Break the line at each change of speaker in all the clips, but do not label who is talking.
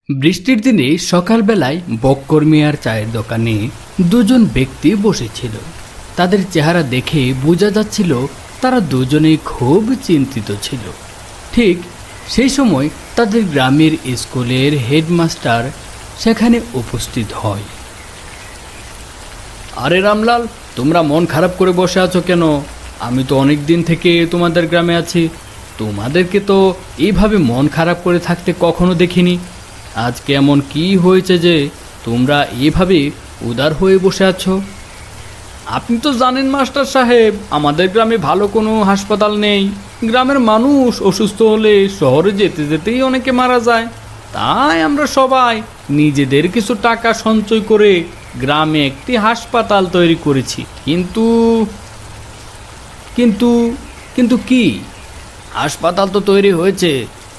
বৃষ্টির দিনে সকালবেলায় বক্কর মিয়ার চায়ের দোকানে দুজন ব্যক্তি বসেছিল। তাদের চেহারা দেখে বোঝা যাচ্ছিল তারা দুজনেই খুব চিন্তিত ছিল। ঠিক সেই সময় তাদের গ্রামের স্কুলের হেডমাস্টার সেখানে উপস্থিত হয়। আরে রামলাল, তোমরা মন খারাপ করে বসে আছো কেন? আমি তো অনেক দিন থেকে তোমাদের গ্রামে আছি, তোমাদেরকে তো এইভাবে মন খারাপ করে থাকতে কখনো দেখিনি। আজকে এমন কি হয়েছে যে তোমরা এভাবে উদার হয়ে বসে আছো? আপনি তো জানেন মাস্টার সাহেব, আমাদের গ্রামে ভালো কোনো হাসপাতাল নেই। গ্রামের মানুষ অসুস্থ হলে শহরে যেতে যেতেই অনেকে মারা যায়। তাই আমরা সবাই নিজেদের কিছু টাকা সঞ্চয় করে গ্রামে একটি হাসপাতাল তৈরি করেছি। কিন্তু কিন্তু কিন্তু কি? হাসপাতাল তো তৈরি হয়েছে,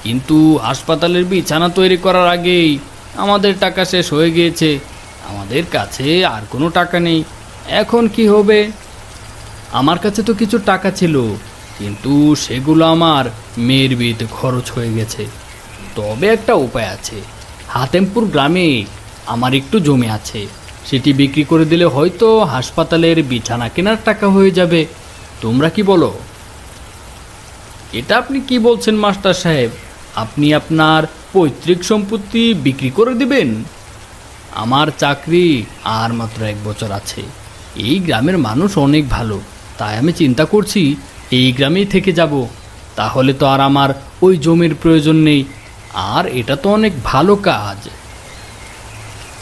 কিন্তু হাসপাতালের বিছানা তৈরি করার আগেই আমাদের টাকা শেষ হয়ে গিয়েছে। আমাদের কাছে আর কোনো টাকা নেই। এখন কি হবে? আমার কাছে তো কিছু টাকা ছিল, কিন্তু সেগুলো আমার মেয়ের বিয়েতে খরচ হয়ে গেছে। তবে একটা উপায় আছে। হাতেমপুর গ্রামে আমার একটু জমি আছে, সেটি বিক্রি করে দিলে হয়তো হাসপাতালের বিছানা কেনার টাকা হয়ে যাবে। তোমরা কি বলো? এটা আপনি কি বলছেন মাস্টার সাহেব? আপনি আপনার পৈতৃক সম্পত্তি বিক্রি করে দিবেন? আমার চাকরি আর মাত্র 1 বছর আছে। এই গ্রামের মানুষ অনেক ভালো, তাই আমি চিন্তা করছি এই গ্রামেই থেকে যাব। তাহলে তো আর আমার ওই জমির প্রয়োজন নেই, আর এটা তো অনেক ভালো কাজ।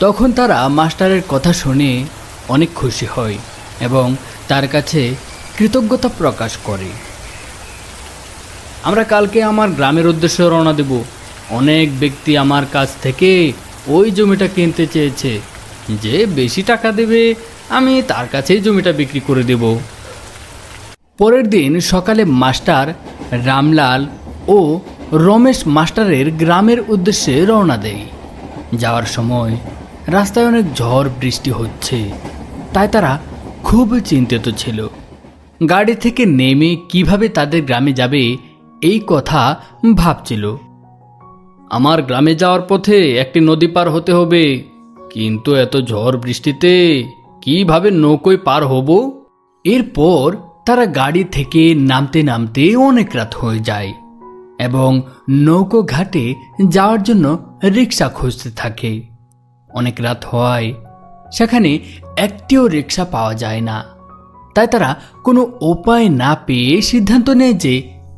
তখন তারা মাস্টারের কথা শুনে অনেক খুশি হয় এবং তার কাছে কৃতজ্ঞতা প্রকাশ করে। আমরা কালকে আমার গ্রামের উদ্দেশ্যে রওনা দেব। অনেক ব্যক্তি আমার কাছ থেকে ওই জমিটা কিনতে চেয়েছে। যে বেশি টাকা দেবে আমি তার কাছেই জমিটা বিক্রি করে দেব। পরের দিন সকালে মাস্টার রামলাল ও রমেশ মাস্টারের গ্রামের উদ্দেশ্যে রওনা দেয়। যাওয়ার সময় রাস্তায় অনেক ঝড় বৃষ্টি হচ্ছে, তাই তারা খুব চিন্তিত ছিল। গাড়ি থেকে নেমে কিভাবে তাদের গ্রামে যাবে এই কথা ভাবছিল। আমার গ্রামে যাওয়ার পথে একটি নদী পার হতে হবে, কিন্তু এত ঝড় বৃষ্টিতে কিভাবে নৌকোয় পার হব? এরপর তারা গাড়ি থেকে নামতে নামতে অনেক রাত হয়ে যায় এবং নৌকো ঘাটে যাওয়ার জন্য রিক্সা খুঁজতে থাকে। অনেক রাত হওয়ায় সেখানে একটিও রিক্সা পাওয়া যায় না। তাই তারা কোনো উপায় না পেয়ে সিদ্ধান্ত নেয় যে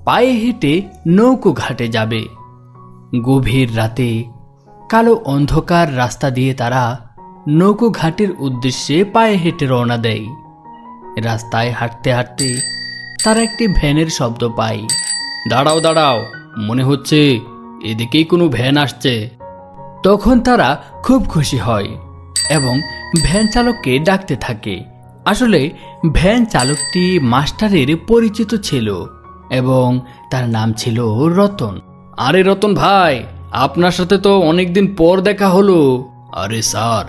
পায়ে হেঁটে নৌকো ঘাটে যাবে। গভীর রাতে কালো অন্ধকার রাস্তা দিয়ে তারা নৌকো ঘাটের উদ্দেশ্যে পায়ে হেঁটে রওনা দেয়। রাস্তায় হাঁটতে হাঁটতে তারা একটি ভ্যানের শব্দ পায়। দাঁড়াও দাঁড়াও, মনে হচ্ছে এদিকেই কোনো ভ্যান আসছে। তখন তারা খুব খুশি হয় এবং ভ্যান চালককে ডাকতে থাকে। আসলে ভ্যান চালকটি মাস্টারের পরিচিত ছিল এবং তার নাম ছিল রতন। আরে রতন ভাই, আপনার সাথে তো অনেকদিন পর দেখা হলো। আরে স্যার,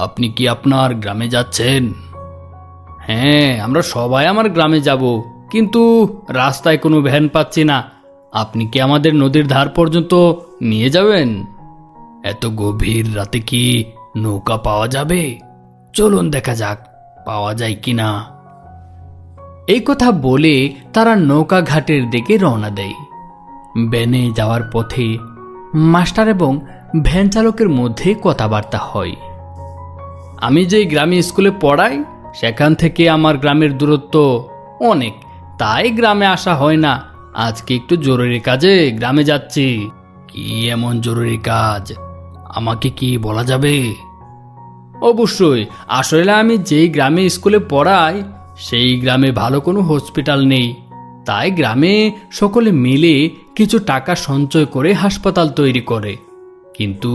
আপনি কি আপনার গ্রামে যাচ্ছেন? হ্যাঁ, আমরা সবাই আমার গ্রামে যাব, কিন্তু রাস্তায় কোনো ভ্যান পাচ্ছি না। আপনি কি আমাদের নদীর ধার পর্যন্ত নিয়ে যাবেন? এত গভীর রাতে কি নৌকা পাওয়া যাবে? চলুন দেখা যাক পাওয়া যায় কিনা। এই কথা বলে তারা নৌকা ঘাটের দিকে রওনা দেয়। ভ্যানে যাওয়ার পথে মাস্টার এবং ভ্যান চালকের মধ্যে কথাবার্তা হয়। আমি যেই গ্রামে স্কুলে পড়াই সেখান থেকে আমার গ্রামের দূরত্ব অনেক, তাই গ্রামে আসা হয় না। আজকে একটু জরুরি কাজে গ্রামে যাচ্ছি। কি এমন জরুরি কাজ, আমাকে কি বলা যাবে? অবশ্যই। আসলে আমি যেই গ্রামে স্কুলে পড়াই সেই গ্রামে ভালো কোনো হসপিটাল নেই, তাই গ্রামে সকলে মিলে কিছু টাকা সঞ্চয় করে হাসপাতাল তৈরি করে। কিন্তু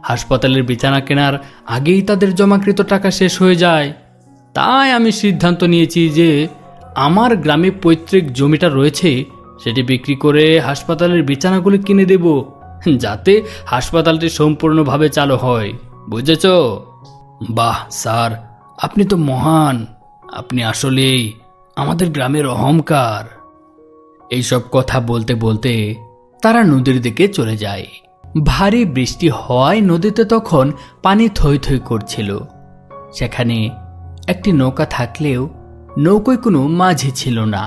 হাসপাতালের বিছানা কেনার আগেই তাদের জমাকৃত টাকা শেষ হয়ে যায়। তাই আমি সিদ্ধান্ত নিয়েছি যে আমার গ্রামে পৈতৃক জমিটা রয়েছে সেটি বিক্রি করে হাসপাতালের বিছানাগুলি কিনে দেব, যাতে হাসপাতালটি সম্পূর্ণভাবে চালু হয়। বুঝেছ? বাহ স্যার, আপনি তো মহান। আপনি আসলেই আমাদের গ্রামের অহংকার। এইসব কথা বলতে বলতে তারা নদীর দিকে চলে যায়। ভারী বৃষ্টি হওয়ায় নদীতে তখন পানি থই থই করছিল। সেখানে একটি নৌকা থাকলেও নৌকোয় কোনো মাঝি ছিল না।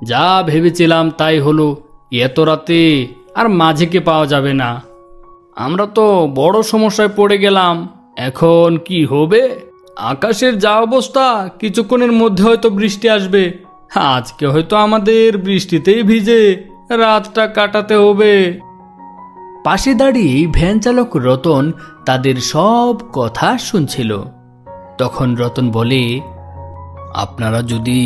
যা ভেবেছিলাম তাই হলো, এত রাতে আর মাঝিকে পাওয়া যাবে না। আমরা তো বড় সমস্যায় পড়ে গেলাম। এখন কি হবে? আকাশের যা অবস্থা, কিছুক্ষণের মধ্যে হয়তো বৃষ্টি আসবে। আজকে হয়তো আমাদের বৃষ্টিতেই ভিজে রাতটা কাটাতে হবে। পাশে দাঁড়িয়ে ভ্যান চালক রতন তাদের সব কথা শুনছিল। তখন রতন বলে, আপনারা যদি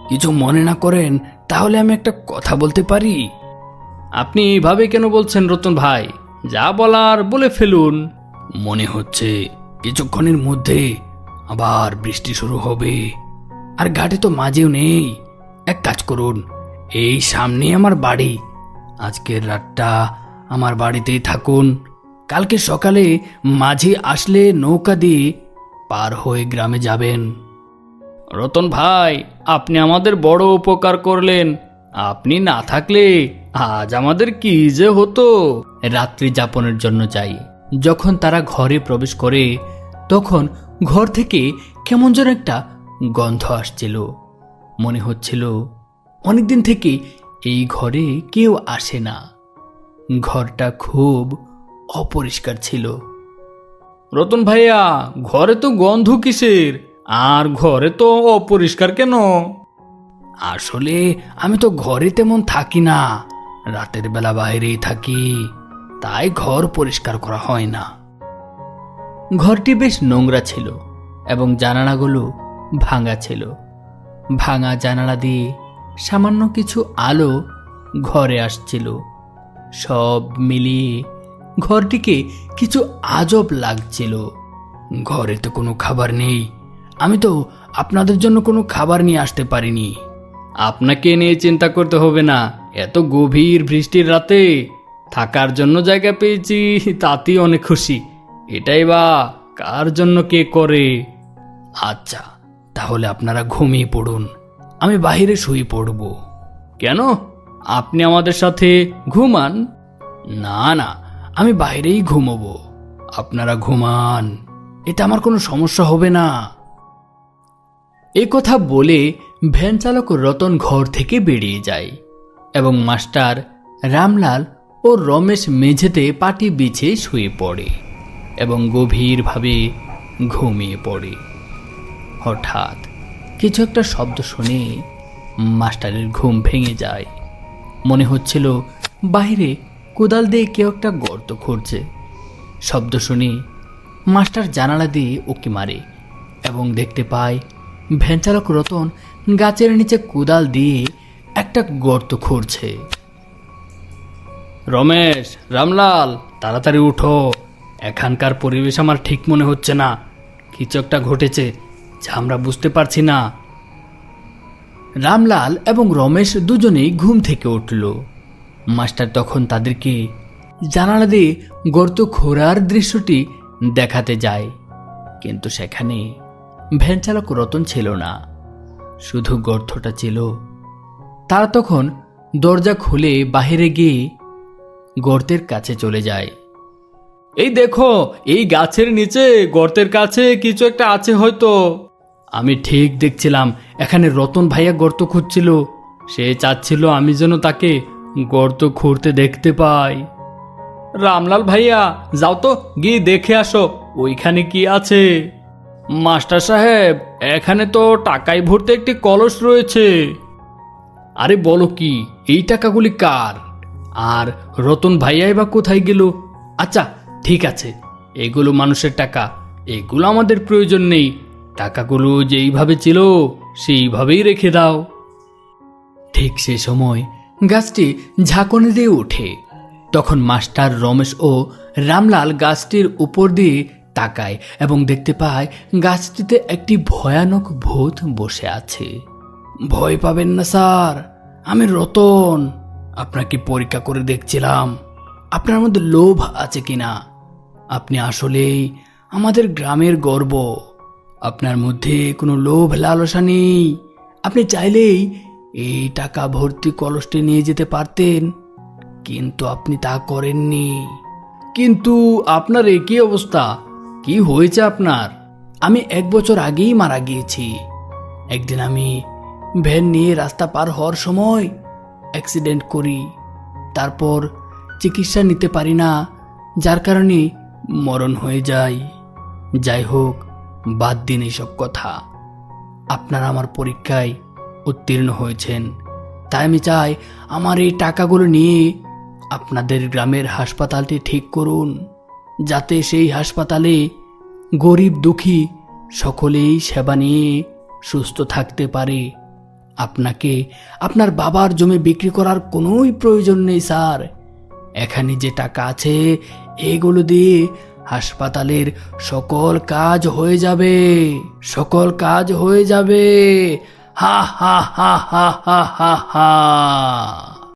কিছু মনে না করেন তাহলে আমি একটা কথা বলতে পারি? আপনি এইভাবে কেন বলছেন রতন ভাই? যা বলার বলে ফেলুন। মনে হচ্ছে কিছুক্ষণের মধ্যে আবার বৃষ্টি শুরু হবে, আর ঘাটে তো মাঝেও নেই। এক কাজ করুন, এই সামনে আমার বাড়ি, আজকের রাতটা আমার বাড়িতেই থাকুন। কালকে সকালে মাঝি আসলে নৌকা দিয়ে পার হয়ে গ্রামে যাবেন। রতন ভাই, আপনি আমাদের বড় উপকার করলেন। আপনি না থাকলে আজ আমাদের কি যে হতো। রাত্রি যাপনের জন্য যাই। যখন তারা ঘরে প্রবেশ করে তখন ঘর থেকে কেমন যেন একটা গন্ধ আসছিল। মনে হচ্ছিল অনেকদিন থেকে এই ঘরে কেউ আসে না। ঘরটা খুব অপরিষ্কার ছিল। রতন ভাইয়া, ঘরে তো গন্ধ কিসের? আর ঘরে তো অপরিষ্কার কেন? আসলে আমি তো ঘরে তেমন থাকি না, রাতের বেলা বাইরেই থাকি, তাই ঘর পরিষ্কার করা হয় না। ঘরটি বেশ নোংরা ছিল এবং জানালাগুলো ভাঙা ছিল। ভাঙা জানালা দিয়ে সামান্য কিছু আলো ঘরে আসছিল। সব মিলিয়ে ঘরটিকে কিছু আজব লাগছিল। ঘরে তো কোনো খাবার নেই, আমি তো আপনাদের জন্য কোনো খাবার নিয়ে আসতে পারিনি। আপনাকে নিয়ে চিন্তা করতে হবে না, এত গভীর বৃষ্টির রাতে থাকার জন্য জায়গা পেয়েছি, তাতেই অনেক খুশি। এটাই বা কার জন্য কে করে। আচ্ছা, তাহলে আপনারা ঘুমিয়ে পড়ুন, আমি বাইরে শুয়ে পড়ব। কেন, আপনি আমাদের সাথে ঘুমান? না না, আমি বাইরেই ঘুমোবো, আপনারা ঘুমান, এতে আমার কোনো সমস্যা হবে না। এই কথা বলে ভ্যান চালক রতন ঘর থেকে বেরিয়ে যায় এবং মাস্টার রামলাল ও রমেশ মেঝেতে পাটি বিছিয়ে শুয়ে পড়ে এবং গভীরভাবে ঘুমিয়ে পড়ে। হঠাৎ কিছু একটা শব্দ শুনে মাস্টারের ঘুম ভেঙে যায়। মনে হচ্ছিল বাইরে কোদাল দিয়ে কেউ একটা গর্ত খুঁড়ছে। শব্দ শুনে মাস্টার জানালা দিয়ে উঁকি মারে এবং দেখতে পায় ভ্যান চালক রতন গাছের নিচে কোদাল দিয়ে একটা গর্ত খুঁড়ছে। রমেশ, রামলাল, তাড়াতাড়ি উঠো, এখানকার পরিবেশ আমার ঠিক মনে হচ্ছে না। কিছু একটা ঘটেছে যা আমরা বুঝতে পারছি না। রামলাল এবং রমেশ দুজনেই ঘুম থেকে উঠল। মাস্টার তখন তাদেরকে জানালা দিয়ে গর্ত খোঁড়ার দৃশ্যটি দেখাতে যায়, কিন্তু সেখানে ভ্যান চালক রতন ছিল না, শুধু গর্তটা ছিল। তারা তখন দরজা খুলে বাহিরে গিয়ে গর্তের কাছে চলে যায়। এই দেখো, এই গাছের নিচে গর্তের কাছে কিছু একটা আছে হয়তো। আমি ঠিক দেখছিলাম, এখানে রতন ভাইয়া গর্ত খুঁড়ছিল। সে চাচ্ছিল আমি যেন তাকে গর্ত খুঁড়তে দেখতে পাই। রামলাল ভাইয়া, যাও তো গিয়ে দেখে আসো ওইখানে কি আছে। মাস্টার সাহেব, এখানে তো টাকায় ভর্তি একটি কলস রয়েছে। আরে বলো কি, এই টাকাগুলি কার? আর রতন ভাইয়াই বা কোথায় গেল? আচ্ছা ঠিক আছে, এগুলো মানুষের টাকা, এগুলো আমাদের প্রয়োজন নেই। টাকাগুলো যেইভাবে ছিল সেইভাবেই রেখে দাও। ঠিক সে সময় গাছটি ঝাঁকুনি দিয়ে ওঠে। তখন মাস্টার, রমেশ ও রামলাল গাছটির উপর দিয়ে তাকায় এবং দেখতে পায় গাছটিতে একটি ভয়ানক ভূত বসে আছে। ভয় পাবেন না স্যার, আমি রতন, আপনাকে পরীক্ষা করে দেখছিলাম আপনার মধ্যে লোভ আছে কিনা। আপনি আসলেই আমাদের গ্রামের গর্ব। আপনার মধ্যে কোনো লোভ লালসা নেই। আপনি চাইলেই এই টাকা ভর্তি কলসটি নিয়ে যেতে পারতেন, কিন্তু আপনি তা করেননি। কিন্তু আপনার একই অবস্থা, কি হয়েছে আপনার? আমি 1 বছর আগেই মারা গিয়েছি। একদিন আমি ভ্যান নিয়ে রাস্তা পার হওয়ার সময় অ্যাক্সিডেন্ট করি। তারপর চিকিৎসা নিতে পারি না, যার কারণে মরণ হয়ে যায়। যাই হোক, বাদ দিন এসব কথা। আপনারা আমার পরীক্ষায় উত্তীর্ণ হয়েছেন, তাই আমি চাই আমার এই টাকাগুলো নিয়ে আপনাদের গ্রামের হাসপাতালটি ঠিক করুন, যাতে সেই হাসপাতালে গরিব দুঃখী সকলেই সেবা নিয়ে সুস্থ থাকতে পারে। আপনাকে আপনার বাবার জমি বিক্রি করার কোনোই প্রয়োজন নেই স্যার। এখানে যে টাকা আছে এগুলো দিয়ে হাসপাতালের সকল কাজ হয়ে যাবে, সকল কাজ হয়ে যাবে। হা হা হা হা হা হা হা।